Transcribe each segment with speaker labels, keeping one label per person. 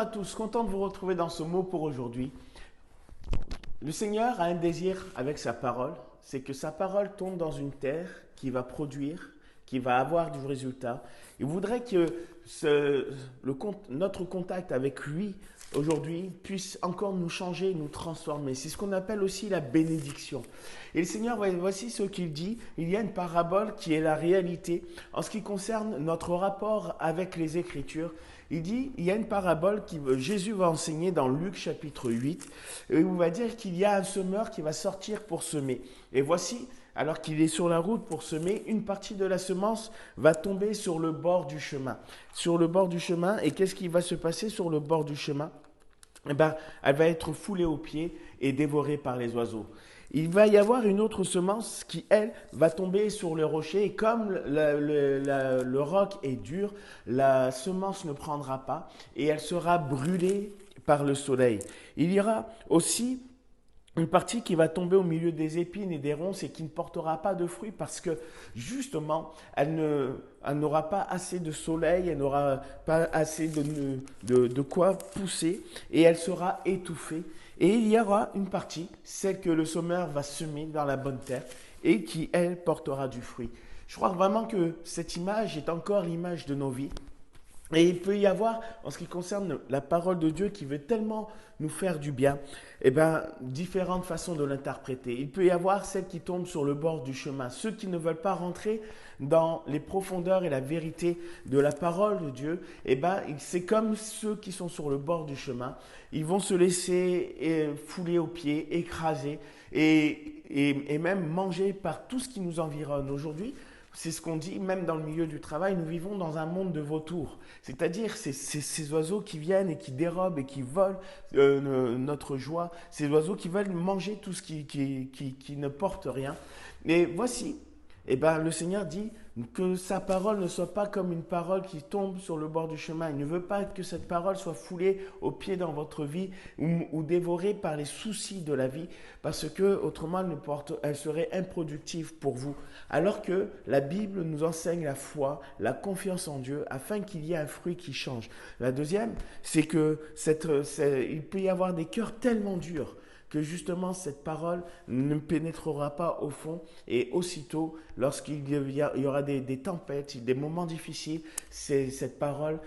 Speaker 1: à tous, content de vous retrouver dans ce mot pour aujourd'hui. Le Seigneur a un désir avec sa parole, c'est que sa parole tombe dans une terre qui va produire, qui va avoir du résultat. Il voudrait que notre contact avec lui aujourd'hui puisse encore nous changer, nous transformer. C'est ce qu'on appelle aussi la bénédiction. Et le Seigneur, voici ce qu'il dit. Il y a une parabole qui est la réalité en ce qui concerne notre rapport avec les Écritures. Il dit, il y a une parabole que Jésus va enseigner dans Luc chapitre 8, et il va dire qu'il y a un semeur qui va sortir pour semer. Et voici, alors qu'il est sur la route pour semer, une partie de la semence va tomber sur le bord du chemin. Sur le bord du chemin, et qu'est-ce qui va se passer sur le bord du chemin? Eh bien, elle va être foulée aux pieds et dévorée par les oiseaux. Il va y avoir une autre semence qui, elle, va tomber sur le rocher. Et comme le roc est dur, la semence ne prendra pas et elle sera brûlée par le soleil. Il y aura aussi une partie qui va tomber au milieu des épines et des ronces et qui ne portera pas de fruits parce que justement, elle n'aura pas assez de soleil, elle n'aura pas assez de quoi pousser et elle sera étouffée. Et il y aura une partie, celle que le semeur va semer dans la bonne terre et qui, elle, portera du fruit. Je crois vraiment que cette image est encore l'image de nos vies. Et il peut y avoir, en ce qui concerne la parole de Dieu qui veut tellement nous faire du bien, différentes façons de l'interpréter. Il peut y avoir celle qui tombe sur le bord du chemin. Ceux qui ne veulent pas rentrer dans les profondeurs et la vérité de la parole de Dieu, c'est comme ceux qui sont sur le bord du chemin. Ils vont se laisser fouler aux pieds, écraser et même manger par tout ce qui nous environne. Aujourd'hui, c'est ce qu'on dit, même dans le milieu du travail, nous vivons dans un monde de vautours. C'est-à-dire ces oiseaux qui viennent et qui dérobent et qui volent notre joie. Ces oiseaux qui veulent manger tout ce qui ne porte rien. Et voici, le Seigneur dit que sa parole ne soit pas comme une parole qui tombe sur le bord du chemin. Il ne veut pas que cette parole soit foulée aux pieds dans votre vie ou dévorée par les soucis de la vie, parce que autrement elle serait improductive pour vous. Alors que la Bible nous enseigne la foi, la confiance en Dieu, afin qu'il y ait un fruit qui change. La deuxième, c'est que il peut y avoir des cœurs tellement durs que justement cette parole ne pénétrera pas au fond et aussitôt, lorsqu'il y aura des tempêtes, des moments difficiles, cette parole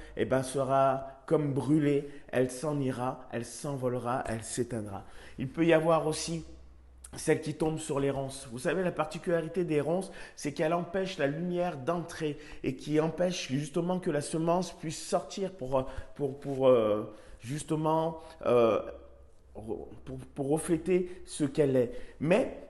Speaker 1: sera comme brûlée, elle s'en ira, elle s'envolera, elle s'éteindra. Il peut y avoir aussi celle qui tombe sur les ronces. Vous savez, la particularité des ronces, c'est qu'elle empêche la lumière d'entrer et qui empêche justement que la semence puisse sortir justement pour refléter ce qu'elle est. Mais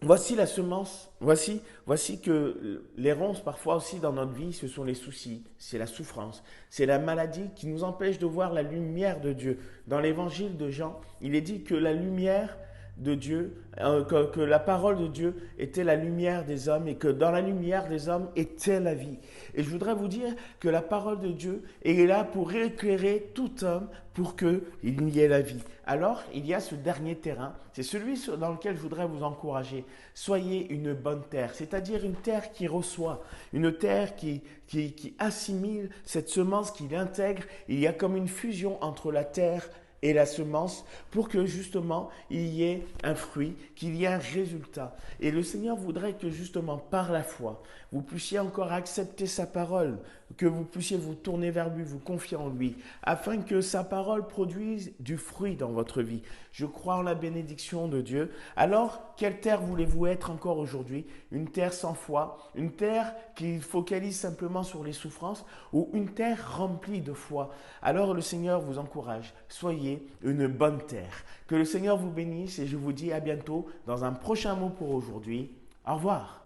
Speaker 1: voici la semence, voici que les ronces parfois aussi dans notre vie, ce sont les soucis, c'est la souffrance, c'est la maladie qui nous empêche de voir la lumière de Dieu. Dans l'évangile de Jean, il est dit que la lumière de Dieu, que la parole de Dieu était la lumière des hommes et que dans la lumière des hommes était la vie. Et je voudrais vous dire que la parole de Dieu est là pour éclairer tout homme pour qu'il y ait la vie. Alors, il y a ce dernier terrain, c'est celui dans lequel je voudrais vous encourager. Soyez une bonne terre, c'est-à-dire une terre qui reçoit, une terre qui assimile cette semence, qui l'intègre. Il y a comme une fusion entre la terre et la semence pour que justement il y ait un fruit, qu'il y ait un résultat. Et le Seigneur voudrait que justement par la foi, vous puissiez encore accepter sa parole, que vous puissiez vous tourner vers lui, vous confier en lui, afin que sa parole produise du fruit dans votre vie. Je crois en la bénédiction de Dieu. Alors, quelle terre voulez-vous être encore aujourd'hui? Une terre sans foi, une terre qui focalise simplement sur les souffrances ou une terre remplie de foi? Alors le Seigneur vous encourage, soyez une bonne terre. Que le Seigneur vous bénisse et je vous dis à bientôt dans un prochain mot pour aujourd'hui. Au revoir.